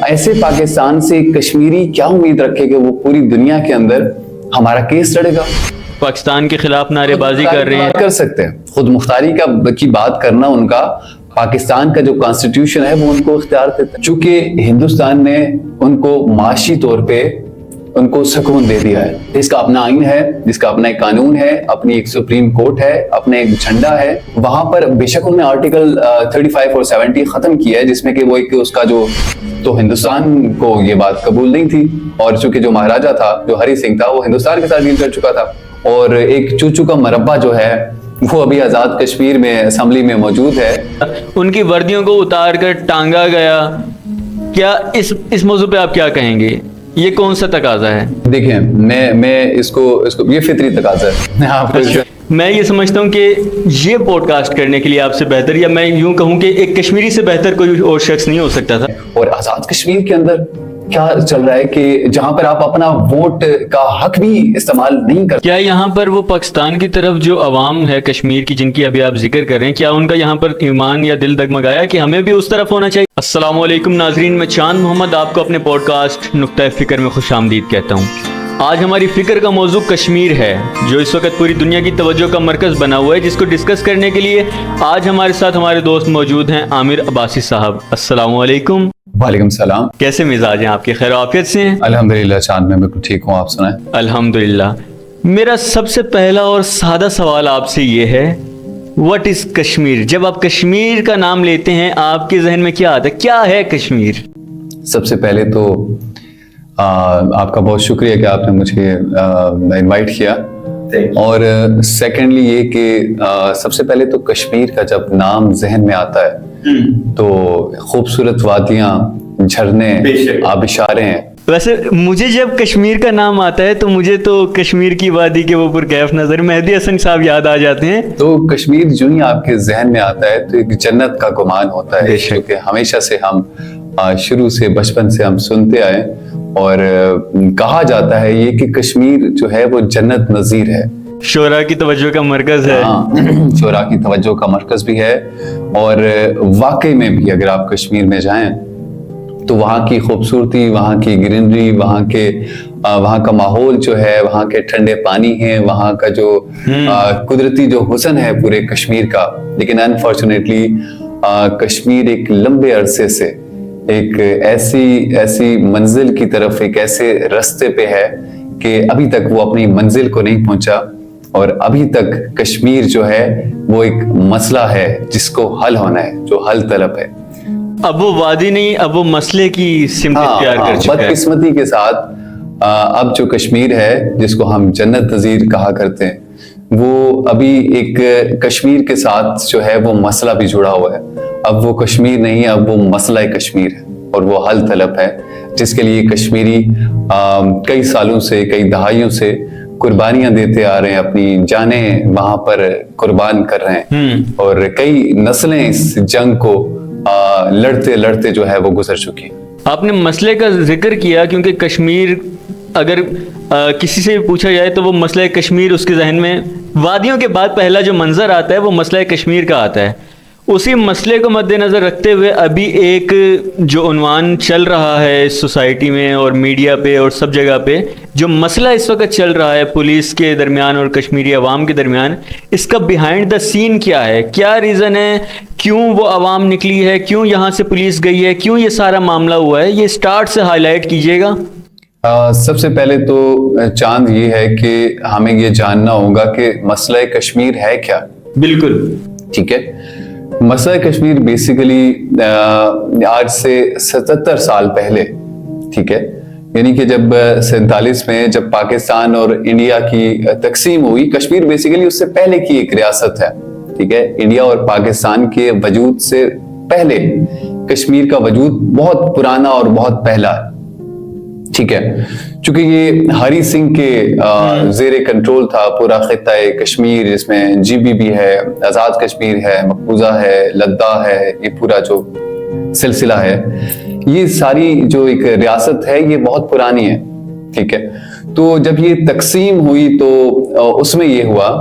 ایسے پاکستان سے کشمیری کیا امید رکھے کہ وہ پوری دنیا کے اندر ہمارا کیس لڑے گا؟ پاکستان کے خلاف نعرے بازی کر رہے ہیں. کر سکتے ہیں خود مختاری کی بات کرنا، ان کا پاکستان کا جو کانسٹیٹیوشن ہے وہ ان کو اختیار دیتا ہے. چونکہ ہندوستان نے ان کو معاشی طور پہ ان کو سکون دے دیا ہے، جس کا اپنا آئین ہے، جس کا اپنا ایک قانون ہے، اپنی ایک سپریم کورٹ ہے، اپنا ایک جھنڈا ہے. وہاں پر بے شک انہوں نے آرٹیکل 35 اور 70 ختم کیا ہے، جس میں کہ وہ ایک اس کا جو تو ہندوستان کو یہ بات قبول نہیں تھی، اور چونکہ جو مہاراجا تھا، جو ہری سنگھ تھا، وہ ہندوستان کے ساتھ ڈیل کر چکا تھا. اور ایک چوچو کا مربع جو ہے وہ ابھی آزاد کشمیر میں اسمبلی میں موجود ہے. ان کی وردیوں کو اتار کر ٹانگا گیا. کیا اس موضوع پہ آپ کیا کہیں گے؟ یہ کون سا تقاضا ہے؟ دیکھیں میں اس کو یہ فطری تقاضا ہے. میں یہ سمجھتا ہوں کہ یہ پوڈ کاسٹ کرنے کے لیے آپ سے بہتر، یا میں یوں کہوں کہ ایک کشمیری سے بہتر کوئی اور شخص نہیں ہو سکتا تھا. اور آزاد کشمیر کے اندر کیا چل رہا ہے کہ جہاں پر آپ اپنا ووٹ کا حق بھی استعمال نہیں کرتے. کیا یہاں پر وہ پاکستان کی طرف جو عوام ہے کشمیر کی، جن کی ابھی آپ ذکر کر رہے ہیں، کیا ان کا یہاں پر ایمان یا دل دگمگایا کہ ہمیں بھی اس طرف ہونا چاہیے؟ السلام علیکم ناظرین، میں چاند محمد آپ کو اپنے پوڈ کاسٹ نقطہ فکر میں خوش آمدید کہتا ہوں. آج ہماری فکر کا موضوع کشمیر ہے، جو اس وقت پوری دنیا کی توجہ کا مرکز بنا ہوا ہے، جس کو ڈسکس کرنے کے لیے آج ہمارے ساتھ ہمارے دوست موجود ہیں. عامر عباسی صاحب، السلام علیکم. وعلیکم السلام. کیسے مزاج ہیں آپ کے؟ خیر عافیت سے ہیں؟ الحمدللہ چاند، میں بالکل ٹھیک ہوں، آپ سنائیں. الحمدللہ. میرا سب سے پہلا اور سادہ سوال آپ سے یہ ہے، واٹ از کشمیر؟ جب آپ کشمیر کا نام لیتے ہیں آپ کے ذہن میں کیا آتا ہے؟ کیا ہے کشمیر؟ سب سے پہلے تو آپ کا بہت شکریہ کہ آپ نے مجھے انوائٹ کیا، اور سیکنڈلی یہ کہ سب سے پہلے تو کشمیر کا جب نام ذہن میں آتا ہے تو خوبصورت وادیاں، جھرنے، آبشاریں ہیں. ویسے مجھے جب کشمیر کا نام آتا ہے تو مجھے تو کشمیر کی وادی کے وہ پرکیف نظر مہدی حسن صاحب یاد آ جاتے ہیں. تو کشمیر جو ہی آپ کے ذہن میں آتا ہے تو ایک جنت کا گمان ہوتا ہے، کیونکہ ہمیشہ سے ہم شروع سے بچپن سے ہم سنتے آئے، اور کہا جاتا ہے یہ کہ کشمیر جو ہے وہ جنت نظیر ہے، شعراء کی توجہ کا مرکز ہے. شعراء کی توجہ کا مرکز بھی ہے. اور واقعی میں بھی اگر آپ کشمیر میں جائیں تو وہاں کی خوبصورتی، وہاں کی گرینری، وہاں کا ماحول جو ہے، وہاں کے ٹھنڈے پانی ہیں، وہاں کا جو قدرتی جو حسن ہے پورے کشمیر کا. لیکن انفارچونیٹلی کشمیر ایک لمبے عرصے سے ایک ایسی منزل کی طرف، ایک ایسے رستے پہ ہے کہ ابھی تک وہ اپنی منزل کو نہیں پہنچا، اور ابھی تک کشمیر جو ہے وہ ایک مسئلہ ہے جس کو حل ہونا ہے، جو حل طلب ہے. اب وہ وادی نہیں، اب وہ مسئلے کی سمت اختیار کر چکا ہے. بدقسمتی کے ساتھ اب جو کشمیر ہے جس کو ہم جنت نظیر کہا کرتے ہیں، وہ ابھی ایک کشمیر کے ساتھ جو ہے وہ مسئلہ بھی جڑا ہوا ہے. اب وہ کشمیر نہیں، اب وہ مسئلہ کشمیر ہے، اور وہ حل طلب ہے، جس کے لیے کشمیری کئی سالوں سے، کئی دہائیوں سے قربانیاں دیتے آ رہے ہیں، اپنی جانیں وہاں پر قربان کر رہے ہیں، اور کئی نسلیں اس جنگ کو لڑتے لڑتے جو ہے وہ گزر چکی. آپ نے مسئلے کا ذکر کیا، کیونکہ کشمیر اگر کسی سے بھی پوچھا جائے تو وہ مسئلہ کشمیر اس کے ذہن میں وادیوں کے بعد پہلا جو منظر آتا ہے وہ مسئلہ کشمیر کا آتا ہے. اسی مسئلے کو مد نظر رکھتے ہوئے ابھی ایک جو عنوان چل رہا ہے سوسائٹی میں اور میڈیا پہ اور سب جگہ پہ، جو مسئلہ اس وقت چل رہا ہے پولیس کے درمیان اور کشمیری عوام کے درمیان، اس کا بیہائنڈ دا سین کیا ہے؟ کیا ریزن ہے؟ کیوں وہ عوام نکلی ہے؟ کیوں یہاں سے پولیس گئی ہے؟ کیوں یہ سارا معاملہ ہوا ہے؟ یہ سٹارٹ سے ہائی لائٹ کیجیے گا. سب سے پہلے تو چاند یہ ہے کہ ہمیں یہ جاننا ہوگا کہ مسئلہ کشمیر ہے کیا. بالکل ٹھیک ہے. مسئلہ کشمیر بیسیکلی آج سے 77 سال پہلے، ٹھیک ہے، یعنی کہ جب 47 میں جب پاکستان اور انڈیا کی تقسیم ہوئی، کشمیر بیسیکلی اس سے پہلے کی ایک ریاست ہے، ٹھیک ہے. انڈیا اور پاکستان کے وجود سے پہلے کشمیر کا وجود بہت پرانا اور بہت پہلا ہے، ٹھیک ہے. چونکہ یہ ہری سنگھ کے زیر کنٹرول تھا پورا خطہ کشمیر، جس میں جی بی بھی ہے، آزاد کشمیر ہے، مقبوضہ ہے، لداخ ہے، یہ پورا جو سلسلہ ہے، یہ ساری جو ایک ریاست ہے یہ بہت پرانی ہے، ٹھیک ہے. تو جب یہ تقسیم ہوئی تو اس میں یہ ہوا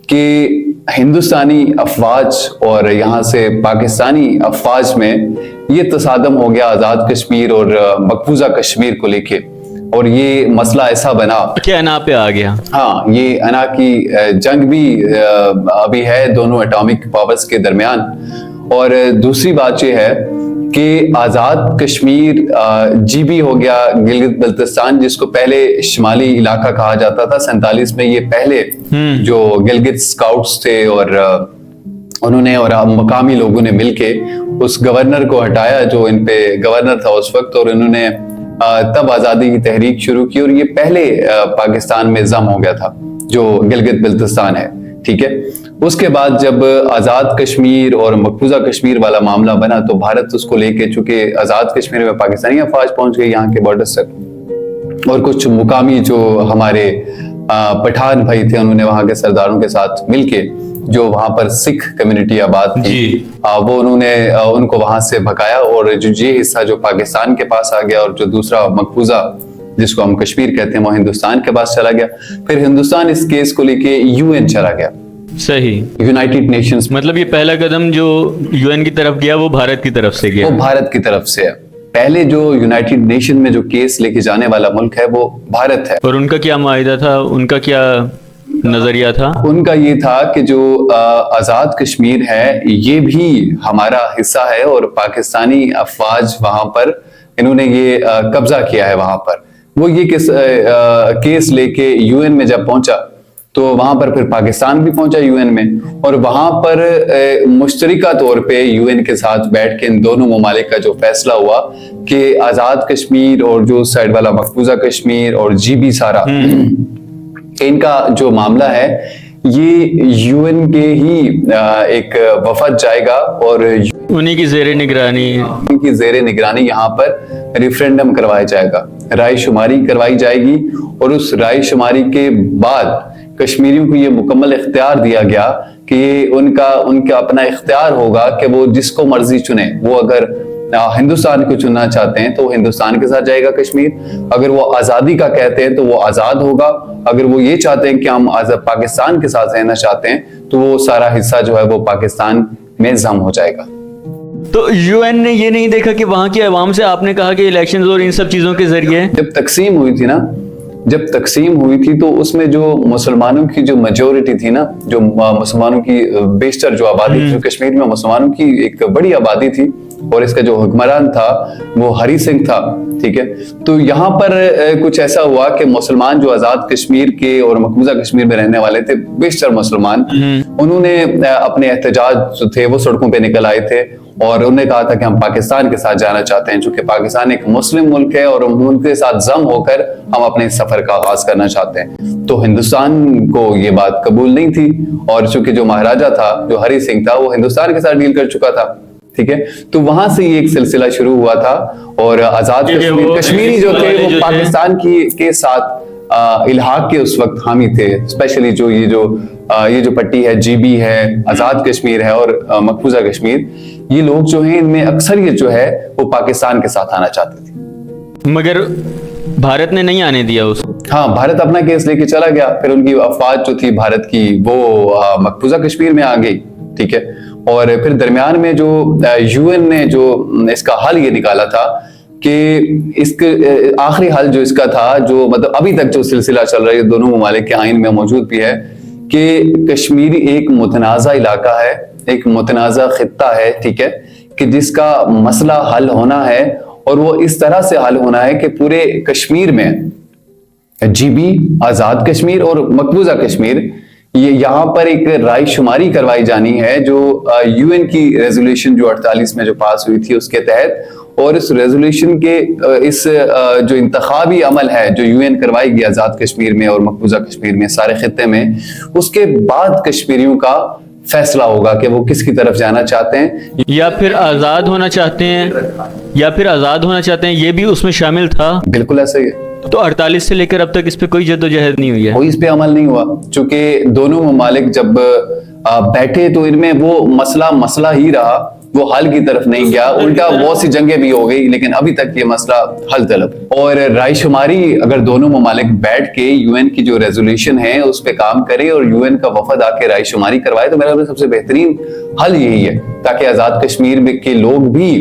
کہ ہندوستانی افواج اور یہاں سے پاکستانی افواج میں یہ تصادم ہو گیا آزاد کشمیر اور مقبوضہ کشمیر کو لے کے، اور یہ مسئلہ ایسا بنا کہ انا پہ آ گیا. ہاں، یہ انا کی جنگ بھی ابھی ہے دونوں اٹامک پاورز کے درمیان. اور دوسری بات یہ ہے کہ آزاد کشمیر جی بی ہو گیا، گلگت بلتستان جس کو پہلے شمالی علاقہ کہا جاتا تھا. 47 میں یہ پہلے جو گلگت سکاؤٹس تھے اور انہوں نے اور مقامی لوگوں نے مل کے اس گورنر کو ہٹایا جو ان پہ گورنر تھا اس وقت، اور انہوں نے تب آزادی کی تحریک شروع کی، اور یہ پہلے پاکستان میں ضم ہو گیا تھا جو گلگت بلتستان ہے. ٹھیک ہے، اس کے بعد جب آزاد کشمیر اور مقبوضہ کشمیر والا معاملہ بنا تو بھارت اس کو لے کے، چونکہ آزاد کشمیر میں پاکستانی افواج پہنچ گئی یہاں کے بارڈرز تک، اور کچھ مقامی جو ہمارے پٹھان بھائی تھے انہوں نے وہاں کے سرداروں کے ساتھ مل کے جو وہاں پر سکھ کمیونٹی آباد تھی وہ انہوں نے ان کو وہاں سے بھگایا، اور جو یہ حصہ جو پاکستان کے پاس آ گیا اور جو دوسرا مقبوضہ جس کو ہم کشمیر کہتے ہیں وہ ہندوستان کے پاس چلا گیا. پھر ہندوستان اس کیس کو لے کے یو این چلا گیا. صحیح، یونائٹڈ نیشنز. مطلب یہ پہلا قدم جو یو این کی طرف گیا وہ بھارت کی طرف سے گیا. وہ بھارت کی طرف سے ہے. پہلے جو یونائٹڈ نیشن میں جو کیس لے کے جانے والا ملک ہے وہ بھارت ہے. اور ان کا کیا معاہدہ تھا، ان کا کیا نظریہ تھا؟ ان کا یہ تھا کہ جو آزاد کشمیر ہے یہ بھی ہمارا حصہ ہے، اور پاکستانی افواج وہاں پر انہوں نے یہ قبضہ کیا ہے وہاں پر. وہ یہ کیس لے کے یو این میں جب پہنچا تو وہاں پر پھر پاکستان بھی پہنچا یو این میں، اور وہاں پر مشترکہ طور پہ یو این کے ساتھ بیٹھ کے ان دونوں ممالک کا جو فیصلہ ہوا کہ آزاد کشمیر اور جو سائڈ والا مقبوضہ کشمیر اور جی بی سارا ان کا جو معاملہ ہے یہ یو این کے ہی ایک وفد جائے گا، اور انہی کی زیر نگرانی یہاں پر ریفرینڈم کروایا جائے گا، رائے شماری کروائی جائے گی، اور اس رائے شماری کے بعد کشمیریوں کو یہ مکمل اختیار دیا گیا کہ ان کا اپنا اختیار ہوگا کہ وہ جس کو مرضی چنے. وہ اگر ہندوستان کو چننا چاہتے ہیں تو وہ ہندوستان کے ساتھ جائے گا کشمیر، اگر وہ آزادی کا کہتے ہیں تو وہ آزاد ہوگا، اگر وہ یہ چاہتے ہیں کہ ہم پاکستان کے ساتھ رہنا چاہتے ہیں تو وہ سارا حصہ جو ہے وہ پاکستان میں ضم ہو جائے گا. تو یو این نے یہ نہیں دیکھا کہ وہاں کی عوام سے، آپ نے کہا کہ الیکشنز اور ان سب چیزوں کے ذریعے جب تقسیم ہوئی تھی تو اس میں جو مسلمانوں کی جو میجورٹی تھی نا، جو مسلمانوں کی بیشتر جو آبادی تھی، کشمیر میں مسلمانوں کی ایک بڑی آبادی تھی، اور اس کا جو حکمران تھا وہ ہری سنگھ تھا. ٹھیک ہے، تو یہاں پر کچھ ایسا ہوا کہ مسلمان جو آزاد کشمیر کے اور مقبوضہ کشمیر میں رہنے والے تھے، بیشتر مسلمان، انہوں نے اپنے احتجاج جو تھے وہ سڑکوں پہ نکل آئے تھے، اور انہوں نے کہا تھا کہ ہم پاکستان کے ساتھ جانا چاہتے ہیں، چونکہ پاکستان ایک مسلم ملک ہے اور ہم ان کے ساتھ ضم ہو کر ہم اپنے سفر کا آغاز کرنا چاہتے ہیں. تو ہندوستان کو یہ بات قبول نہیں تھی، اور چونکہ جو مہاراجہ تھا جو ہری سنگھ تھا وہ ہندوستان کے ساتھ ڈیل کر چکا تھا. ٹھیک ہے، تو وہاں سے یہ ایک سلسلہ شروع ہوا تھا، اور آزاد کشمیری جو تھے وہ پاکستان کے ساتھ الحاق کے اس وقت حامی تھے. اسپیشلی جو یہ جو پٹی ہے، جی بی ہے، آزاد کشمیر ہے اور مقبوضہ کشمیر، یہ لوگ جو ہیں ان میں اکثریت جو ہے وہ پاکستان کے ساتھ آنا چاہتے تھے، مگر بھارت نے نہیں آنے دیا اس کو. ہاں، بھارت اپنا کیس لے کے چلا گیا. پھر ان کی افواج جو تھی بھارت کی وہ مقبوضہ کشمیر میں آ گئی. ٹھیک ہے، اور پھر درمیان میں جو یو این نے جو اس کا حل یہ نکالا تھا کہ اس کے آخری حل جو اس کا تھا، جو مطلب ابھی تک جو سلسلہ چل رہا ہے دونوں ممالک کے آئین میں موجود بھی ہے، کہ کشمیری ایک متنازع علاقہ ہے، ایک متنازع خطہ ہے. ٹھیک ہے، کہ جس کا مسئلہ حل ہونا ہے، اور وہ اس طرح سے حل ہونا ہے کہ پورے کشمیر میں جی بی، آزاد کشمیر اور مقبوضہ کشمیر، یہ یہاں پر ایک رائے شماری کروائی جانی ہے جو یو این کی ریزولوشن جو 48 میں جو پاس ہوئی تھی اس کے تحت. اور اس ریزولوشن کے اس جو انتخابی عمل ہے جو یو این کروائی گئی آزاد کشمیر میں اور مقبوضہ کشمیر میں، سارے خطے میں، اس کے بعد کشمیریوں کا فیصلہ ہوگا کہ وہ کس کی طرف جانا چاہتے ہیں، یا پھر آزاد ہونا چاہتے ہیں. یہ بھی اس میں شامل تھا. بالکل ایسا ہی ہے. تو 48 سے لے کر اب تک اس پہ کوئی جدوجہد نہیں ہوئی ہے، کوئی اس پہ عمل نہیں ہوا، چونکہ دونوں ممالک جب بیٹھے تو ان میں وہ مسئلہ ہی رہا، وہ حل کی طرف نہیں گیا. الٹا بہت سی جنگیں بھی ہو گئی، لیکن ابھی تک یہ مسئلہ حل طلب. اور رائے شماری اگر دونوں ممالک بیٹھ کے یو این کی جو ریزولوشن ہے اس پہ کام کرے اور یو این کا وفد آ کے رائے شماری کروائے، تو میرا سب سے بہترین حل یہی ہے، تاکہ آزاد کشمیر میں کے لوگ بھی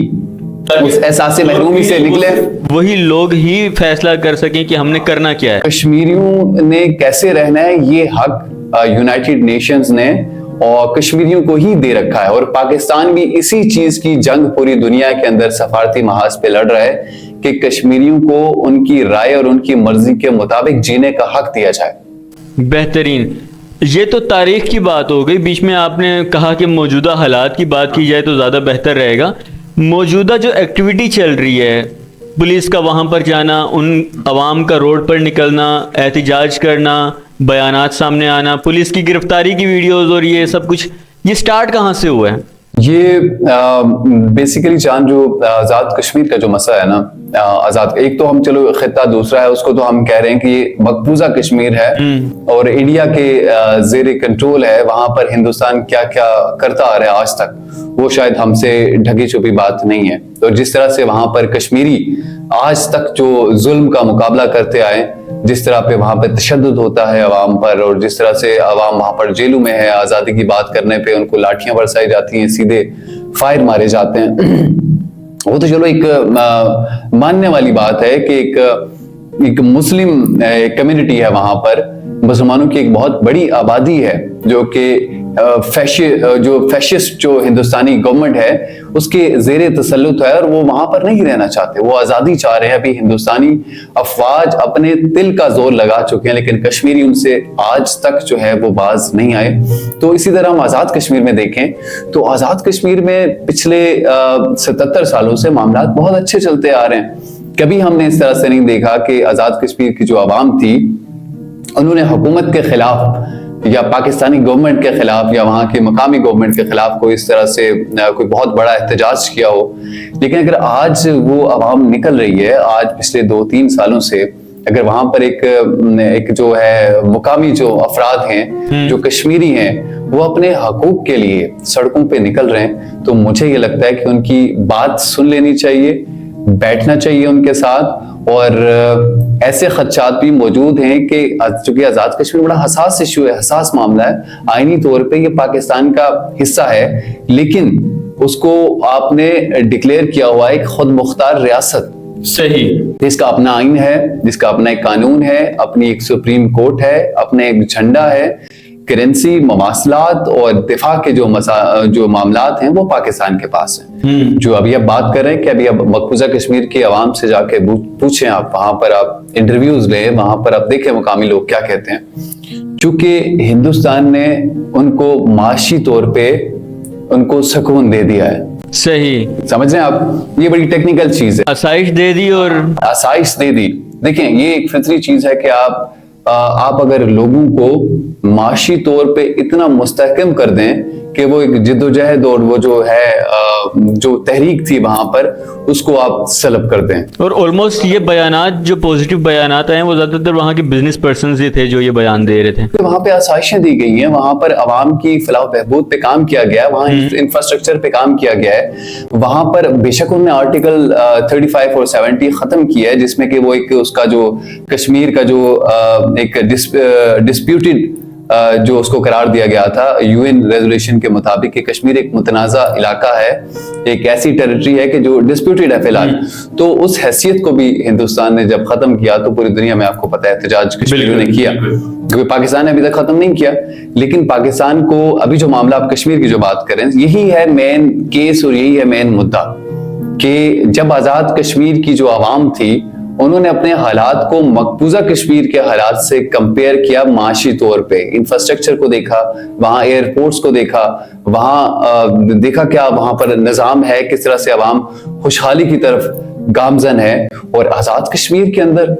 اس احساس محرومی سے نکلے, وہی لوگ ہی فیصلہ کر سکیں کہ ہم نے کرنا کیا ہے. کشمیریوں نے کیسے رہنا ہے یہ حق یونائٹڈ نیشنز نے اور کشمیریوں کو ہی دے رکھا ہے, اور پاکستان بھی اسی چیز کی جنگ پوری دنیا کے اندر سفارتی محاذ پہ لڑ رہا ہے کہ کشمیریوں کو ان کی رائے اور ان کی مرضی کے مطابق جینے کا حق دیا جائے. بہترین. یہ تو تاریخ کی بات ہو گئی, بیچ میں آپ نے کہا کہ موجودہ حالات کی بات کی جائے تو زیادہ بہتر رہے گا. موجودہ جو ایکٹیویٹی چل رہی ہے, پولیس کا وہاں پر جانا, ان عوام کا روڈ پر نکلنا, احتجاج کرنا, بیانات سامنے آنا, پولیس کی گرفتاری کی ویڈیوز اور یہ سب کچھ, یہ سٹارٹ کہاں سے ہوا ہے؟ یہ بیسیکلی جان جو آزاد کشمیر کا جو مسئلہ ہے نا, آزاد ایک تو ہم چلو خطہ دوسرا ہے, اس کو تو ہم کہہ رہے ہیں کہ یہ مقبوضہ کشمیر ہے اور انڈیا کے زیر کنٹرول ہے, وہاں پر ہندوستان کیا کیا کرتا آ رہا ہے آج تک وہ شاید ہم سے ڈھکی چھپی بات نہیں ہے. اور جس طرح سے وہاں پر کشمیری آج تک جو ظلم کا مقابلہ کرتے آئے, جس طرح پہ وہاں پہ تشدد ہوتا ہے عوام پر, اور جس طرح سے عوام وہاں پر جیلوں میں ہے, آزادی کی بات کرنے پہ ان کو لاٹھیاں برسائی جاتی ہیں, سیدھے فائر مارے جاتے ہیں. وہ تو چلو ایک ماننے والی بات ہے کہ ایک مسلم کمیونٹی ہے وہاں پر, مسلمانوں کی ایک بہت بڑی آبادی ہے جو کہ فیشسٹ جو ہندوستانی گورنمنٹ ہے اس کے زیر تسلط ہے, اور وہ وہاں پر نہیں رہنا چاہتے, وہ آزادی چاہ رہے ہیں. ابھی ہندوستانی افواج اپنے دل کا زور لگا چکے ہیں, لیکن کشمیری ان سے آج تک جو ہے وہ باز نہیں آئے. تو اسی طرح ہم آزاد کشمیر میں دیکھیں تو آزاد کشمیر میں پچھلے 77 سالوں سے معاملات بہت اچھے چلتے آ رہے ہیں. کبھی ہم نے اس طرح سے نہیں دیکھا کہ آزاد کشمیر کی جو عوام تھی انہوں نے حکومت کے خلاف یا پاکستانی گورنمنٹ کے خلاف یا وہاں کے مقامی گورنمنٹ کے خلاف کوئی اس طرح سے کوئی بہت بڑا احتجاج کیا ہو. لیکن اگر آج وہ عوام نکل رہی ہے, آج پچھلے 2-3 سالوں سے اگر وہاں پر ایک جو ہے مقامی جو افراد ہیں جو کشمیری ہیں وہ اپنے حقوق کے لیے سڑکوں پہ نکل رہے ہیں, تو مجھے یہ لگتا ہے کہ ان کی بات سن لینی چاہیے, بیٹھنا چاہیے ان کے ساتھ. اور ایسے خدشات بھی موجود ہیں کہ چونکہ آزاد کشمیر بڑا حساس ایشو ہے, حساس معاملہ ہے, آئینی طور پہ یہ پاکستان کا حصہ ہے, لیکن اس کو آپ نے ڈکلیئر کیا ہوا ایک خود مختار ریاست. صحیح. جس کا اپنا آئین ہے, جس کا اپنا ایک قانون ہے, اپنی ایک سپریم کورٹ ہے, اپنے ایک جھنڈا ہے. کرنسی, مواصلات اور دفاع کے جو معاملات ہیں وہ پاکستان کے پاس ہیں. جو ابھی اب بات کر رہے ہیں کہ ابھی اب مقبوضہ کشمیر کی عوام سے جا کے پوچھیں, آپ وہاں پر آپ انٹرویوز لیں, وہاں پر آپ دیکھیں مقامی لوگ کیا کہتے ہیں. چونکہ ہندوستان نے ان کو معاشی طور پہ ان کو سکون دے دیا ہے. صحیح. سمجھ رہے ہیں آپ, یہ بڑی ٹیکنیکل چیز ہے. آسائش دے دی اور آسائش دے دی. دیکھیں یہ ایک فطری چیز ہے کہ آپ اگر لوگوں کو معاشی طور پہ اتنا مستحکم کر دیں کہ وہ ایک جد و جہد اور وہ جو ہے جو تحریک تھی وہاں پر اس کو آپ سلب کر دیں. اور آلموسٹ یہ بیانات جو پوزیٹیو بیانات ہیں وہ زیادہ تر وہاں کے بزنس پرسنز ہی تھے جو یہ بیان دے رہے تھے. وہاں پہ آسائشیں دی گئی ہیں, وہاں پر عوام کی فلاح و بہبود پہ کام کیا گیا ہے, وہاں انفراسٹرکچر پہ کام کیا گیا ہے. وہاں پر بے شک انہوں نے آرٹیکل 35 اور 70 ختم کیا ہے, جس میں کہ وہ ایک اس کا جو کشمیر کا جو ایک ڈسپیوٹڈ جو اس کو قرار دیا گیا تھا UN ریزولوشن کے مطابق کہ کشمیر ایک متنازع علاقہ ہے, ایک ایسی ٹیریٹری ہے کہ جو ڈسپیوٹڈ ہے فی الحال. تو اس حیثیت کو بھی ہندوستان نے جب ختم کیا تو پوری دنیا میں آپ کو پتہ ہے احتجاج کشمیریوں نے کیا, کیونکہ پاکستان نے ابھی تک ختم نہیں کیا. لیکن پاکستان کو ابھی جو معاملہ آپ کشمیر کی جو بات کریں یہی ہے مین کیس اور یہی ہے مین مدعا کہ جب آزاد کشمیر کی جو عوام تھی انہوں نے اپنے حالات کو مقبوضہ کشمیر کے حالات سے کمپیئر کیا. معاشی طور پہ انفراسٹرکچر کو دیکھا, وہاں ایئرپورٹس کو دیکھا, وہاں دیکھا کیا وہاں پر نظام ہے, کس طرح سے عوام خوشحالی کی طرف گامزن ہے. اور آزاد کشمیر کے اندر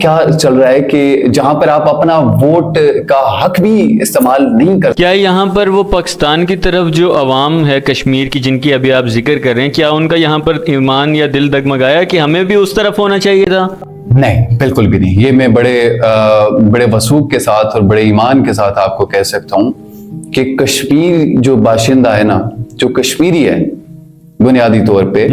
کیا چل رہا ہے کہ جہاں پر آپ اپنا ووٹ کا حق بھی استعمال نہیں کرتے. کیا یہاں پر وہ پاکستان کی طرف جو عوام ہے کشمیر کی جن کی ابھی آپ ذکر کر رہے ہیں, کیا ان کا یہاں پر ایمان یا دل دگمگایا کہ ہمیں بھی اس طرف ہونا چاہیے تھا؟ نہیں, بالکل بھی نہیں. یہ میں بڑے وثوق کے ساتھ اور بڑے ایمان کے ساتھ آپ کو کہہ سکتا ہوں کہ کشمیر جو باشندہ ہے نا, جو کشمیری ہے بنیادی طور پہ,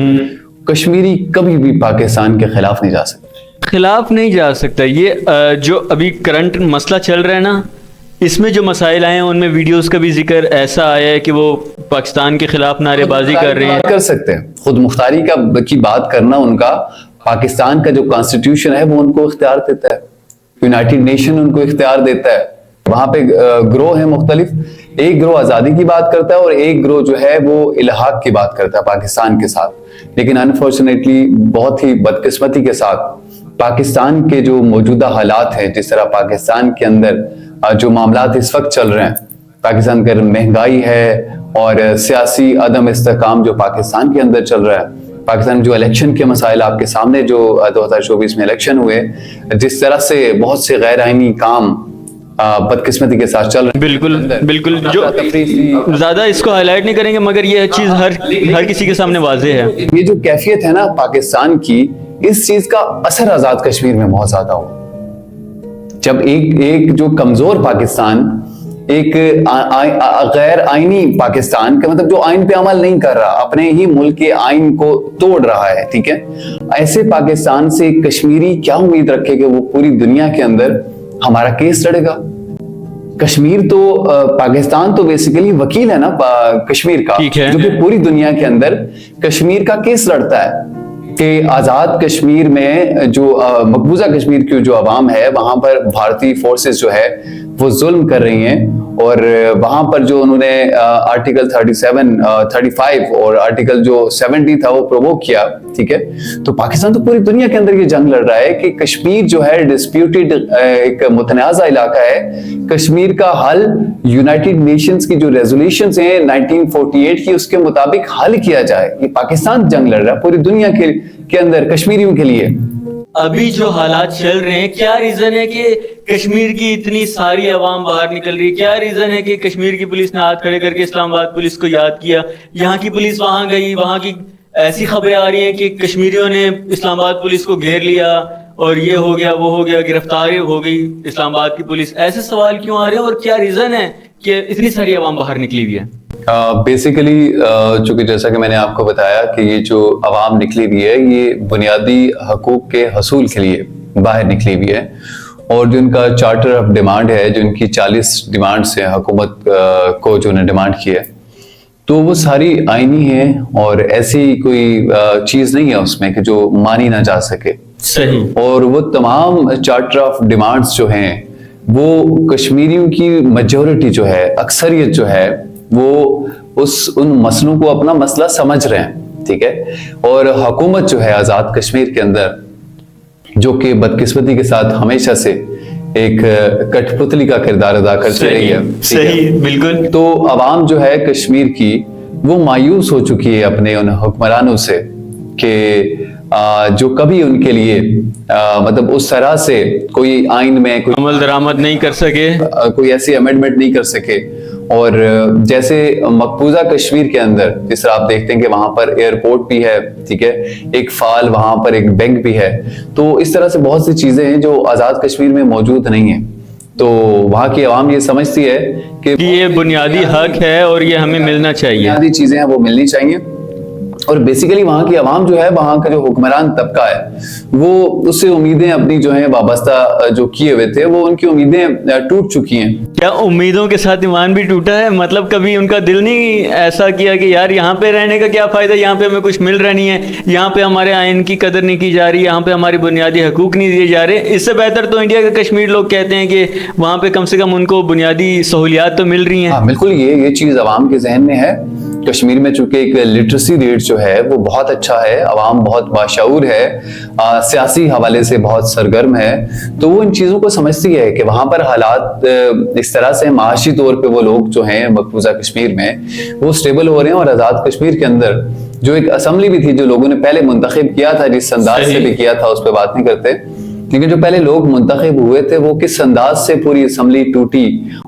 کشمیری کبھی بھی پاکستان کے خلاف نہیں جا سکتا. خلاف نہیں جا سکتا. یہ جو ابھی کرنٹ مسئلہ چل رہا ہے نا, اس میں جو مسائل آئے ہیں ان میں ویڈیوز کا بھی ذکر ایسا آیا ہے کہ وہ پاکستان کے خلاف نعرے بازی کر رہے ہیں. کر سکتے ہیں خود مختاری کی بات کرنا، ان کا پاکستان کا جو کانسٹیٹیوشن ہے وہ ان کو اختیار دیتا ہے، یونائٹڈ نیشن ان کو اختیار دیتا ہے. وہاں پہ گروہ ہیں مختلف، ایک گروہ آزادی کی بات کرتا ہے اور ایک گروہ جو ہے وہ الحاق کی بات کرتا ہے پاکستان کے ساتھ. لیکن انفارچونیٹلی بہت ہی بدقسمتی کے ساتھ پاکستان کے جو موجودہ حالات ہیں، جس طرح پاکستان کے اندر جو معاملات اس وقت چل رہے ہیں، پاکستان کے مہنگائی ہے اور سیاسی عدم استحکام جو پاکستان کے اندر چل رہا ہے، پاکستان میں جو الیکشن کے مسائل آپ کے سامنے جو 2024 میں الیکشن ہوئے، جس طرح سے بہت سے غیر آئینی کام بدقسمتی کے ساتھ چل رہے ہیں. بالکل جو زیادہ اس کو ہائی لائٹ نہیں کریں گے، مگر یہ چیز ہر کسی کے سامنے واضح ہے. یہ جو کیفیت ہے نا پاکستان کی، اس چیز کا اثر آزاد کشمیر میں بہت زیادہ ہو. جب ایک جو کمزور پاکستان، ایک غیر آئینی پاکستان کا مطلب جو آئین پہ عمل نہیں کر رہا، اپنے ہی ملک کے آئین کو توڑ رہا ہے، ٹھیک ہے، ایسے پاکستان سے کشمیری کیا امید رکھے کہ وہ پوری دنیا کے اندر ہمارا کیس لڑے گا؟ کشمیر تو پاکستان تو بیسیکلی وکیل ہے نا کشمیر کا، جو کہ پوری دنیا کے اندر کشمیر کا کیس لڑتا ہے کہ آزاد کشمیر میں جو مقبوضہ کشمیر کی جو عوام ہے، وہاں پر بھارتی فورسز جو ہے وہ ظلم کر رہی ہیں، اور وہاں پر جو انہوں نے آرٹیکل 37 35 اور آرٹیکل جو 70 تھا وہ پرووک کیا، ٹھیک ہے. تو پاکستان تو پوری دنیا کے اندر یہ جنگ لڑ رہا ہے کہ کشمیر جو ہے ڈسپیوٹیڈ ایک متنازع علاقہ ہے، کشمیر کا حل یونائٹڈ نیشنز کی جو ریزولوشنز ہیں 1948 کی، اس کے مطابق حل کیا جائے. یہ پاکستان جنگ لڑ رہا ہے پوری دنیا کے اندر کشمیریوں کے لیے. ابھی جو حالات چل رہے ہیں، کیا ریزن ہے کہ کشمیر کی اتنی ساری عوام باہر نکل رہی ہے؟ کیا ریزن ہے کہ کشمیر کی پولیس نے ہاتھ کھڑے کر کے اسلام آباد پولیس کو یاد کیا؟ یہاں کی پولیس وہاں گئی، وہاں کی ایسی خبریں آ رہی ہیں کہ کشمیریوں نے اسلام آباد پولیس کو گھیر لیا اور یہ ہو گیا وہ ہو گیا، گرفتاری ہو گئی اسلام آباد کی پولیس. ایسے سوال کیوں آ رہے ہیں اور کیا ریزن ہے کہ اتنی ساری عوام باہر نکلی ہوئی ہے؟ بیسیکلی چونکہ جیسا کہ میں نے آپ کو بتایا کہ یہ جو عوام نکلی ہوئی ہے، یہ بنیادی حقوق کے حصول کے لیے باہر نکلی ہوئی ہے، اور جو ان کا چارٹر آف ڈیمانڈ ہے، جو ان کی 40 ڈیمانڈس ہیں حکومت کو جو انہیں ڈیمانڈ کی ہے، تو وہ ساری آئینی ہیں اور ایسی کوئی چیز نہیں ہے اس میں کہ جو مانی نہ جا سکے. صحیح. اور وہ تمام چارٹر آف ڈیمانڈس جو ہیں وہ کشمیریوں کی میجورٹی جو ہے، اکثریت جو ہے، وہ ان مسئلوں کو اپنا مسئلہ سمجھ رہے ہیں، ٹھیک ہے. اور حکومت جو ہے آزاد کشمیر کے اندر، جو کہ بدقسمتی کے ساتھ ہمیشہ سے ایک کٹ پتلی کا کردار ادا کرتی رہی ہے. صحیح، بالکل. تو عوام جو ہے کشمیر کی وہ مایوس ہو چکی ہے اپنے ان حکمرانوں سے کہ جو کبھی ان کے لیے مطلب اس طرح سے کوئی آئین میں کوئی عمل درآمد نہیں کر سکے، کوئی ایسی امینڈمنٹ نہیں کر سکے. اور جیسے مقبوضہ کشمیر کے اندر جس طرح آپ دیکھتے ہیں کہ وہاں پر ایئرپورٹ بھی ہے، ٹھیک ہے، ایک فعال وہاں پر ایک بینک بھی ہے، تو اس طرح سے بہت سی چیزیں ہیں جو آزاد کشمیر میں موجود نہیں ہیں. تو وہاں کی عوام یہ سمجھتی ہے کہ یہ بنیادی حق ہے اور یہ ہمیں ملنا چاہیے، بنیادی چیزیں ہیں وہ ملنی چاہیے. اور بیسیکلی وہاں کی عوام جو ہے، وہاں کا جو حکمران طبقہ ہے، وہ اس سے امیدیں اپنی جو ہیں وابستہ جو کیے ہوئے تھے، وہ ان کی امیدیں ٹوٹ چکی ہیں. کیا امیدوں کے ساتھ ایمان بھی ٹوٹا ہے؟ مطلب کبھی ان کا دل نہیں ایسا کیا کہ یار یہاں پہ رہنے کا کیا فائدہ، یہاں پہ ہمیں کچھ مل رہا نہیں ہے، یہاں پہ ہمارے آئین کی قدر نہیں کی جا رہی، یہاں پہ ہماری بنیادی حقوق نہیں دیے جا رہے؟ اس سے بہتر تو انڈیا کے کشمیر لوگ کہتے ہیں کہ وہاں پہ کم سے کم ان کو بنیادی سہولیات تو مل رہی ہیں. ہاں بالکل، یہ چیز عوام کے ذہن میں ہے. کشمیر میں چونکہ ایک لٹریسی ریٹ جو ہے وہ بہت اچھا ہے، عوام بہت باشعور ہے، سیاسی حوالے سے بہت سرگرم ہے، تو وہ ان چیزوں کو سمجھتی ہے کہ وہاں پر حالات اس طرح سے معاشی طور پہ وہ لوگ جو ہیں مقبوضہ کشمیر میں وہ سٹیبل ہو رہے ہیں. اور آزاد کشمیر کے اندر جو ایک اسمبلی بھی تھی جو لوگوں نے پہلے منتخب کیا تھا، جس انداز سے بھی کیا تھا اس پہ بات نہیں کرتے، لیکن جو پہلے لوگ منتخب ہوئے تھے وہ کس انداز سے پوری اسمبلی ٹوٹی،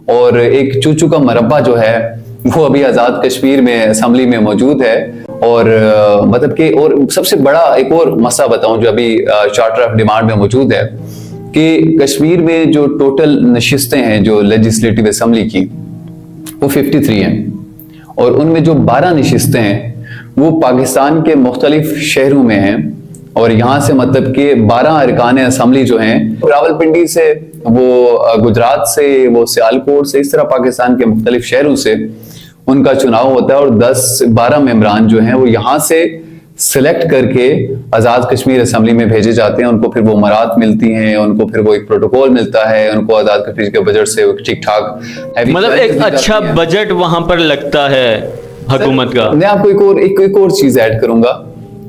اور ایک چوچو کا مربع جو ہے وہ ابھی آزاد کشمیر میں اسمبلی میں موجود ہے. اور مطلب کہ اور سب سے بڑا ایک اور مسئلہ بتاؤں جو ابھی چارٹر آف ڈیمانڈ میں موجود ہے، کہ کشمیر میں جو ٹوٹل نشستیں ہیں جو لیجسلیٹو اسمبلی کی وہ 53 ہیں، اور ان میں جو 12 نشستیں ہیں وہ پاکستان کے مختلف شہروں میں ہیں، اور یہاں سے مطلب کہ 12 ارکان اسمبلی جو ہیں راولپنڈی سے، وہ گجرات سے، وہ سیالکوٹ سے، اس طرح پاکستان کے مختلف شہروں سے ان کا چناؤ ہوتا ہے، اور 10-12 ممبران جو ہیں وہ یہاں سے سلیکٹ کر کے آزاد کشمیر اسمبلی میں بھیجے جاتے ہیں. ان کو پھر وہ امارات ملتی ہیں، ان کو پھر وہ ایک پروٹوکول ملتا ہے، ان کو آزاد کشمیر کے بجٹ سے ٹھیک ٹھاک مطلب ایک اچھا بجٹ وہاں پر لگتا ہے حکومت کا. میں آپ کو ایک اور چیز ایڈ کروں گا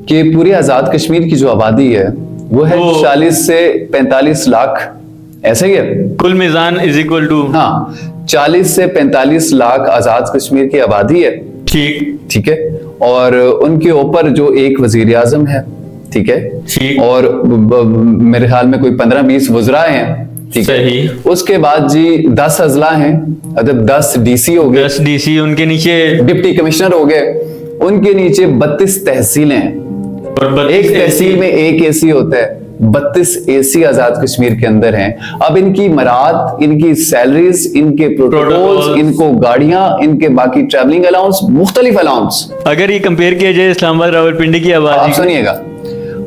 کہ پوری آزاد کشمیر کی جو آبادی ہے وہ ہے 40 سے 45 لاکھ، ایسا ہی ہے کل میزان از اکول ٹو، ہاں 40 سے 45 لاکھ آزاد کشمیر کی آبادی ہے. ٹھیک ہے، اور ان کے اوپر جو ایک وزیر اعظم ہے، ٹھیک ہے، اور میرے خیال میں کوئی 15-20 وزراء ہیں، ٹھیک ہے. اس کے بعد جی 10 اضلاع ہیں، 10 ڈی سی ہو گئے، 10 ڈی سی، ان کے نیچے ڈپٹی کمشنر ہو گئے، ان کے نیچے 32 تحصیلیں ہیں، ایک تحصیل میں ایک اے سی ہوتا ہے، 32 اے سی آزاد کشمیر کے اندر ہیں. اب ان کی مراد، ان کی سیلریز، ان کے پروٹوکولز، ان کو گاڑیاں، ان کے باقی ٹریولنگ الاؤنس، مختلف الاؤنس. اگر یہ کمپیئر کیا جائے اسلام آباد راولپنڈی کی آبادی، آپ سنیے گا،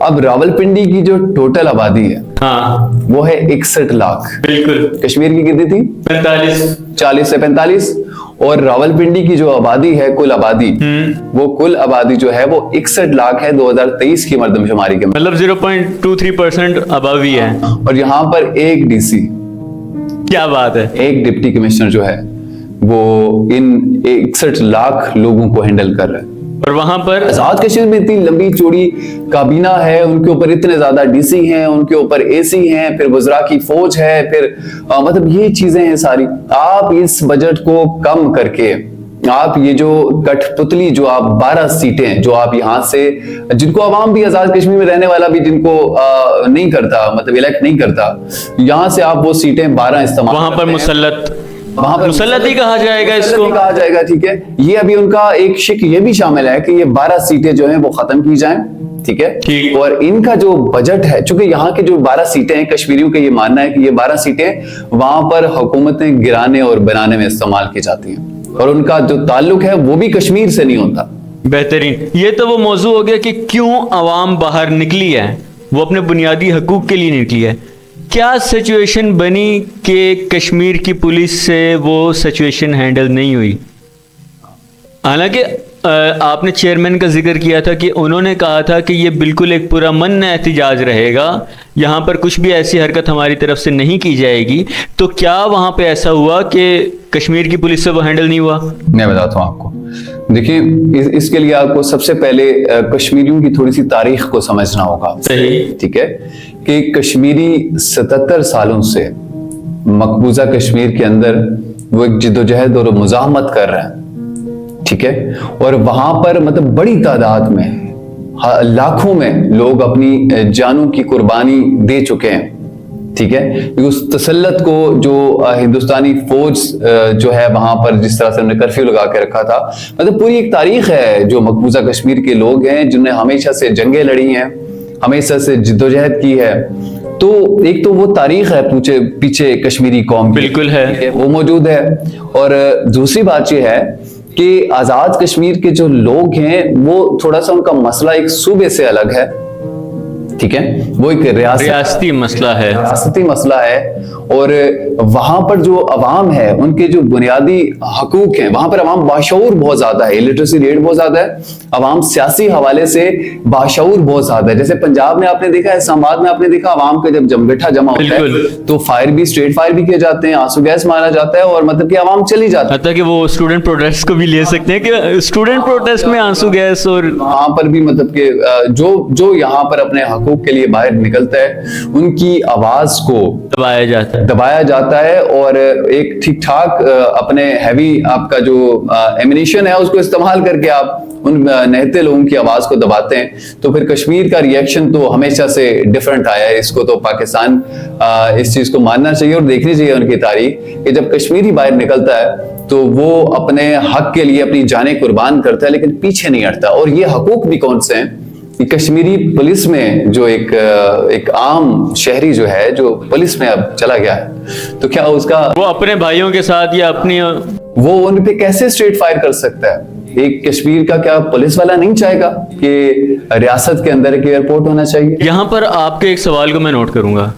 اب راولپنڈی کی جو ٹوٹل آبادی ہے وہ ہے 61 لاکھ. بالکل. کشمیر کی کتنی تھی؟ 40 سے 45. اور راولپنڈی کی جو آبادی ہے، کل آبادی، وہ کل آبادی جو ہے وہ 61 لاکھ ہے 2023 کی مردم شماری کے مطلب 0.23% آبادی ہے. اور یہاں پر ایک ڈی سی، کیا بات ہے، ایک ڈپٹی کمشنر جو ہے وہ ان 61 لاکھ لوگوں کو ہینڈل کر رہا ہے. اور وہاں پر آزاد کشمیر میں اتنی لمبی چوڑی کابینہ ہے، ان کے اوپر اتنے زیادہ ڈی سی ہیں، ان کے اوپر اے سی ہیں، پھر وزراء کی فوج ہے، پھر مطلب یہ چیزیں ہیں ساری. آپ اس بجٹ کو کم کر کے، آپ یہ جو کٹ پتلی جو آپ 12 سیٹیں جو آپ یہاں سے، جن کو عوام بھی، آزاد کشمیر میں رہنے والا بھی جن کو نہیں کرتا، مطلب الیکٹ نہیں کرتا، یہاں سے آپ وہ سیٹیں 12 استعمال وہاں پر مسلط ہی کہا جائے گا، اس کو کہا جائے گا. ٹھیک ہے، یہ ابھی ان کا ایک شک یہ بھی شامل ہے کہ یہ 12 سیٹیں جو ہیں وہ ختم کی جائیں. ٹھیک ہے، اور ان کا جو بجٹ ہے، چونکہ یہاں کے جو 12 سیٹیں ہیں، کشمیریوں کا یہ ماننا ہے کہ یہ 12 سیٹیں وہاں پر حکومتیں گرانے اور بنانے میں استعمال کی جاتی ہیں، اور ان کا جو تعلق ہے وہ بھی کشمیر سے نہیں ہوتا. بہترین. یہ تو وہ موضوع ہو گیا کہ کیوں عوام باہر نکلی ہے، وہ اپنے بنیادی حقوق کے لیے نکلی ہے. کیا سچویشن بنی کہ کشمیر کی پولیس سے وہ سچویشن ہینڈل نہیں ہوئی؟ حالانکہ آپ نے چیئرمین کا ذکر کیا تھا کہ انہوں نے کہا تھا کہ یہ بالکل ایک پورا من احتجاج رہے گا، یہاں پر کچھ بھی ایسی حرکت ہماری طرف سے نہیں کی جائے گی. تو کیا وہاں پہ ایسا ہوا کہ کشمیر کی پولیس سے وہ ہینڈل نہیں ہوا؟ میں بتاتا ہوں آپ کو. دیکھیں، اس کے لیے آپ کو سب سے پہلے کشمیریوں کی تھوڑی سی تاریخ کو سمجھنا ہوگا. صحیح. ٹھیک ہے، کہ کشمیری 77 سالوں سے مقبوضہ کشمیر کے اندر وہ ایک جدوجہد اور مزاحمت کر رہے ہیں. ٹھیک ہے، اور وہاں پر مطلب بڑی تعداد میں، لاکھوں میں لوگ اپنی جانوں کی قربانی دے چکے ہیں. ٹھیک ہے، اس تسلط کو جو ہندوستانی فوج جو ہے وہاں پر جس طرح سے انہوں نے کرفیو لگا کے رکھا تھا، مطلب پوری ایک تاریخ ہے جو مقبوضہ کشمیر کے لوگ ہیں جنہوں نے ہمیشہ سے جنگیں لڑی ہیں، ہمیشہ سے جدوجہد کی ہے. تو ایک تو وہ تاریخ ہے پیچھے کشمیری قوم کی، بالکل ہے، وہ موجود ہے. اور دوسری بات یہ ہے کہ آزاد کشمیر کے جو لوگ ہیں وہ تھوڑا سا ان کا مسئلہ ایک صوبے سے الگ ہے. ٹھیک ہے، وہ ایک ریاستی مسئلہ ہے. اور وہاں پر جو عوام ہے ان کے جو بنیادی حقوق ہیں، وہاں پر عوام باشعور بہت زیادہ ہے، لٹریسی ریٹ بہت زیادہ ہے، عوام سیاسی حوالے سے باشعور بہت زیادہ ہے. جیسے پنجاب میں آپ نے دیکھا، اسلام آباد میں آپ نے دیکھا، عوام کا جب جمگٹھا جمع ہوتا ہے تو اسٹریٹ فائر بھی کیے جاتے ہیں، آنسو گیس مارا جاتا ہے، اور مطلب کہ عوام چلی جاتی ہے. حتیٰ کہ وہ اسٹوڈنٹ پروٹیسٹ کو بھی لے سکتے ہیں کہ اسٹوڈنٹ پروٹیسٹ میں آنسو گیس، اور وہاں پر بھی مطلب کہ جو یہاں پر اپنے حقوق کے لیے باہر نکلتا ہے ان کی آواز کو دبایا جاتا ہے اور ایک ٹھیک ٹھاک اپنے ہیوی آپ کا جو ایمینیشن ہے اس کو استعمال کر کے آپ ان نہتے لوگوں کی آواز کو دباتے ہیں. تو پھر کشمیر کا ریئیکشن تو ہمیشہ سے ڈیفرنٹ آیا ہے. اس کو تو پاکستان اس چیز کو ماننا چاہیے اور دیکھنی چاہیے ان کی تاریخ کہ جب کشمیری باہر نکلتا ہے تو وہ اپنے حق کے لیے اپنی جانیں قربان کرتا ہے لیکن پیچھے نہیں ہٹتا. اور یہ حقوق بھی کون سے ہیں؟ کشمیری پولیس میں جو ایک عام شہری جو ہے جو پولیس میں اب چلا گیا ہے تو کیا اس کا وہ اپنے بھائیوں کے ساتھ یا اپنی وہ ان پہ کیسے اسٹریٹ فائر کر سکتا ہے؟ ایک کشمیر کا کیا پولیس والا نہیں چاہے گا کہ ریاست کے اندر ایک ایئرپورٹ ہونا چاہیے؟ یہاں پر آپ کے ایک سوال کو میں نوٹ کروں گا.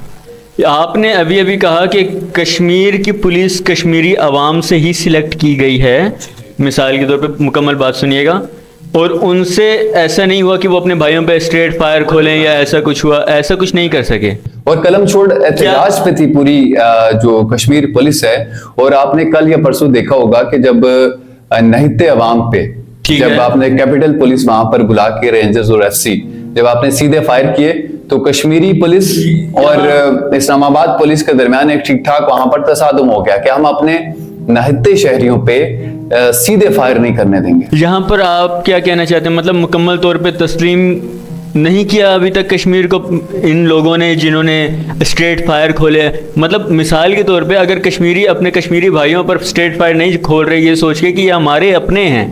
آپ نے ابھی کہا کہ کشمیر کی پولیس کشمیری عوام سے ہی سلیکٹ کی گئی ہے. مثال کے طور پہ مکمل بات سنیے گا. اور ان سے ایسا نہیں ہوا کہ وہ اپنے بھائیوں پہ اسٹریٹ فائر کھولیں یا ایسا کچھ ہوا؟ ایسا کچھ نہیں کر سکے. اور قلم چھوڑ احتجاج پہ تھی پوری جو کشمیر پولیس ہے. اور آپ نے کل یا پرسوں دیکھا ہوگا کہ جب نہتے عوام پہ جب آپ نے کیپٹل پولیس وہاں پر بلا کے رینجرز اور ایف سی جب آپ نے سیدھے فائر کیے تو کشمیری پولیس اور اسلام آباد پولیس کے درمیان ایک ٹھیک ٹھاک وہاں پر تصادم ہو گیا کہ ہم اپنے نہتے شہریوں پہ سیدھے فائر نہیں کرنے دیں گے. یہاں پر آپ کیا کہنا چاہتے ہیں؟ مطلب مکمل طور پہ تسلیم نہیں کیا ابھی تک کشمیر کو ان لوگوں نے جنہوں نے اسٹریٹ فائر کھولے. مطلب مثال کے طور پہ اگر کشمیری اپنے کشمیری بھائیوں پر اسٹریٹ فائر نہیں کھول رہے یہ سوچ کے کہ یہ ہمارے اپنے ہیں,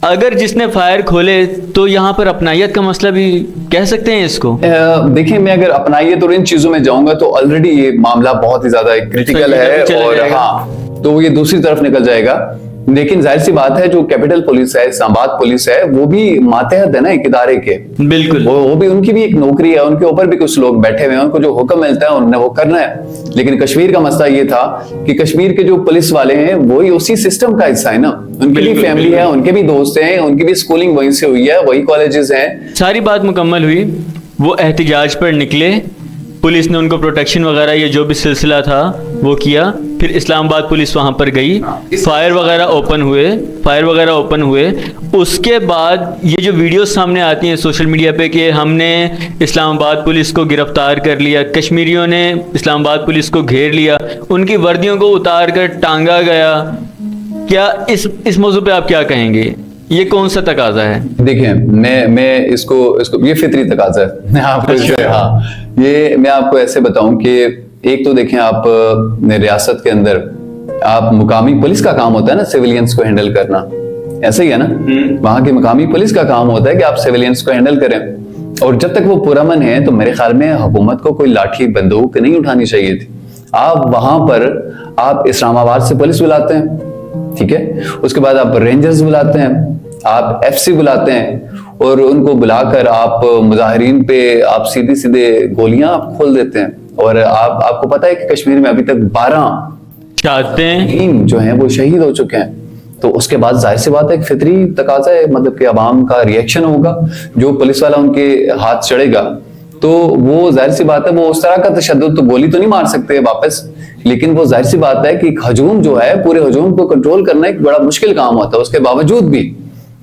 اگر جس نے فائر کھولے تو یہاں پر اپنائیت کا مسئلہ بھی کہہ سکتے ہیں اس کو؟ دیکھیں میں اگر اپنائیت اور ان چیزوں میں جاؤں گا تو آلریڈی یہ معاملہ بہت ہی زیادہ کریٹیکل ہے اور ہاں تو یہ دوسری طرف نکل جائے گا. لیکن ظاہر سی بات ہے جو کیپٹل پولیس ہے اسلام آباد پولیس ہے وہ بھی ماتحت ہے نا ایک ادارے کے. بالکل وہ بھی ان کی بھی ایک نوکری ہے, ان کے اوپر بھی کچھ لوگ بیٹھے ہوئے ہیں, ان کو جو حکم ملتا ہے انہوں نے وہ کرنا ہے. لیکن کشمیر کا مسئلہ یہ تھا کہ کشمیر کے جو پولیس والے ہیں وہی اسی سسٹم کا حصہ ہے نا, ان کی بھی فیملی ہے, ان کے بھی دوست ہیں, ان کی بھی اسکولنگ وہیں سے ہوئی ہے, وہی کالجز ہیں. ساری بات مکمل ہوئی, وہ احتجاج پر نکلے, پولیس نے ان کو پروٹیکشن وغیرہ یہ جو بھی سلسلہ تھا وہ کیا, پھر اسلام آباد پولیس وہاں پر گئی, فائر وغیرہ اوپن ہوئے. اس کے بعد یہ جو ویڈیوز سامنے آتی ہیں سوشل میڈیا پہ کہ ہم نے اسلام آباد پولیس کو گرفتار کر لیا, کشمیریوں نے اسلام آباد پولیس کو گھیر لیا, ان کی وردیوں کو اتار کر ٹانگا گیا, کیا اس موضوع پہ آپ کیا کہیں گے؟ یہ کون سا تقاضا ہے؟ دیکھیں میں اس کو یہ فطری تقاضا ہے. یہ میں آپ کو ایسے بتاؤں کہ ایک تو دیکھیں آپ ریاست کے اندر آپ مقامی پولیس کا کام ہوتا ہے نا سیولینز کو ہینڈل کرنا, ایسا ہی ہے نا, وہاں کی مقامی پولیس کا کام ہوتا ہے کہ آپ سیولینز کو ہینڈل کریں. اور جب تک وہ پرامن ہیں تو میرے خیال میں حکومت کو کوئی لاٹھی بندوق نہیں اٹھانی چاہیے تھی. آپ وہاں پر آپ اسلام آباد سے پولیس بلاتے ہیں, ٹھیک ہے, اس کے بعد آپ رینجرز بلاتے ہیں, آپ ایف سی بلاتے ہیں, اور ان کو بلا کر آپ مظاہرین پہ آپ سیدھے گولیاں آپ کھول دیتے ہیں. اور آپ کو پتا ہے کہ کشمیر میں ابھی تک 12 جو ہیں وہ شہید ہو چکے ہیں. تو اس کے بعد ظاہر سی بات ہے کہ فطری تقاضا ہے, مطلب کہ عوام کا ریئیکشن ہوگا. جو پولیس والا ان کے ہاتھ چڑھے گا تو وہ ظاہر سی بات ہے وہ اس طرح کا تشدد, تو گولی تو نہیں مار سکتے واپس, لیکن وہ ظاہر سی بات ہے کہ ہجوم جو ہے پورے ہجوم کو کنٹرول کرنا ایک بڑا مشکل کام ہوتا ہے. اس کے باوجود بھی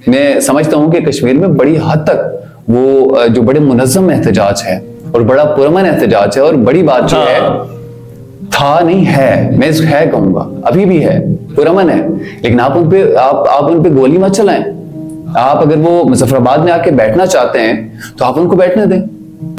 میں سمجھتا ہوں کہ کشمیر میں بڑی حد تک وہ جو بڑے منظم احتجاج ہے اور بڑا پرامن احتجاج ہے, اور بڑی بات جو ہے تھا نہیں ہے, میں ہے کہوں گا ابھی بھی ہے, پرامن ہے, لیکن آپ ان پہ گولی مت چلائیں. آپ اگر وہ مظفر آباد میں آ کے بیٹھنا چاہتے ہیں تو آپ ان کو بیٹھنے دیں.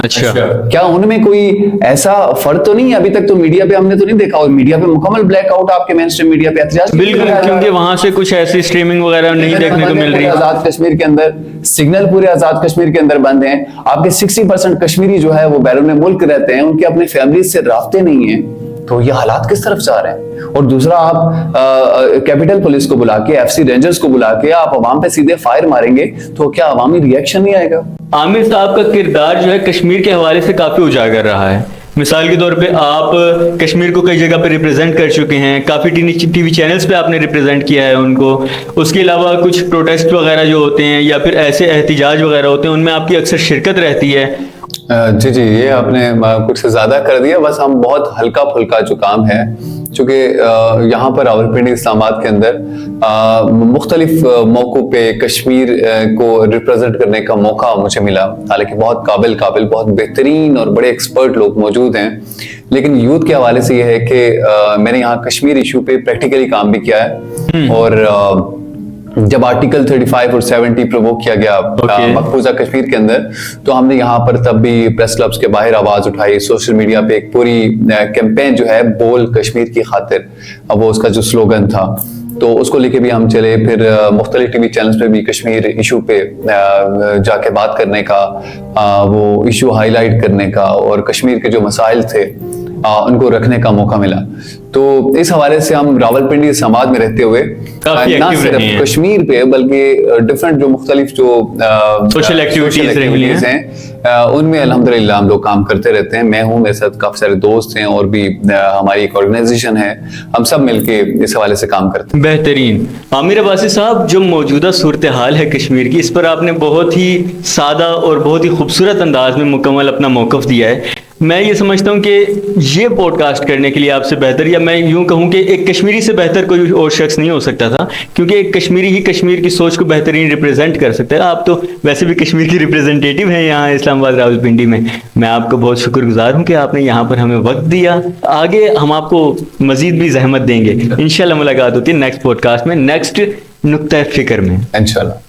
اچھا, کیا ان میں کوئی ایسا فرد تو نہیں ہے؟ ابھی تک تو میڈیا پہ ہم نے تو نہیں دیکھا, اور میڈیا پہ مکمل بلیک آؤٹ آپ کے مین اسٹریم میڈیا پہ احتجاج. بالکل, کیونکہ وہاں سے کچھ ایسی اسٹریمنگ وغیرہ نہیں دیکھنے کو مل رہی. آزاد کشمیر کے اندر سگنل پورے آزاد کشمیر کے اندر بند ہیں. آپ کے 60% کشمیری جو ہے وہ بیرون ملک رہتے ہیں, ان کے اپنے فیملیز سے رابطے نہیں ہیں. تو یہ حالات کس طرف جا رہے ہیں؟ اور دوسرا آپ کیپٹل پولیس کو بلا کے, ایف سی رینجرز کو بلا کے آپ عوام پہ سیدھے فائر ماریں گے تو کیا عوامی ریئیکشن نہیں آئے گا؟ عامر صاحب کا کردار جو ہے کشمیر کے حوالے سے کافی اجاگر رہا ہے. مثال کے طور پہ آپ کشمیر کو کئی جگہ پہ ریپرزینٹ کر چکے ہیں, کافی ٹی وی چینلز پہ آپ نے ریپرزینٹ کیا ہے ان کو. اس کے علاوہ کچھ پروٹیسٹ وغیرہ جو ہوتے ہیں یا پھر ایسے احتجاج وغیرہ ہوتے ہیں ان میں آپ کی اکثر شرکت رہتی ہے. جی یہ آپ نے کچھ زیادہ کر دیا. بس ہم بہت ہلکا پھلکا جو کام ہے, چونکہ یہاں پر راولپنڈی اسلام آباد کے اندر مختلف موقعوں پہ کشمیر کو ریپرزینٹ کرنے کا موقع مجھے ملا. حالانکہ بہت قابل بہت بہترین اور بڑے ایکسپرٹ لوگ موجود ہیں, لیکن یوتھ کے حوالے سے یہ ہے کہ میں نے یہاں کشمیر ایشو پہ پریکٹیکلی کام بھی کیا ہے. اور جب آرٹیکل 35 اور 70 پرووک کیا گیا مقبوضہ کشمیر کے اندر, تو ہم نے یہاں پر تب بھی پریس کلبز کے باہر آواز اٹھائی. سوشل میڈیا پہ ایک پوری کیمپین جو ہے بول کشمیر کی خاطر, وہ اس کا جو سلوگن تھا, تو اس کو لے کے بھی ہم چلے. پھر مختلف ٹی وی چینلز پہ بھی کشمیر ایشو پہ جا کے بات کرنے کا, وہ ایشو ہائی لائٹ کرنے کا, اور کشمیر کے جو مسائل تھے ان کو رکھنے کا موقع ملا. تو اس حوالے سے ہم راولپنڈی سماج میں رہتے ہوئے نہ صرف کشمیر پہ بلکہ ڈفرینٹ جو مختلف جو سوشل ایکٹیویٹیز ہیں ان میں الحمدللہ ہم لوگ کام کرتے رہتے ہیں. میں ہوں, میرے ساتھ کافی سارے دوست ہیں, اور بھی ہماری ایک آرگنائزیشن ہے, ہم سب مل کے اس حوالے سے کام کرتے ہیں. بہترین. عامر عباسی صاحب, جو موجودہ صورتحال ہے کشمیر کی, اس پر آپ نے بہت ہی سادہ اور بہت ہی خوبصورت انداز میں مکمل اپنا موقف دیا ہے. میں یہ سمجھتا ہوں کہ یہ پوڈ کاسٹ کرنے کے لیے آپ سے بہتر, یا میں یوں کہوں کہ ایک کشمیری سے بہتر کوئی اور شخص نہیں ہو سکتا تھا, کیونکہ ایک کشمیری ہی کشمیر کی سوچ کو بہترین ریپرزینٹ کر سکتا ہے. آپ تو ویسے بھی کشمیر کی ریپرزینٹیٹیو ہیں یہاں اسلام آباد راولپنڈی میں. میں آپ کو بہت شکر گزار ہوں کہ آپ نے یہاں پر ہمیں وقت دیا. آگے ہم آپ کو مزید بھی زحمت دیں گے. انشاءاللہ ملاقات ہوتی ہے نیکسٹ پوڈ کاسٹ میں, نیکسٹ نقطہ فکر میں, انشاءاللہ.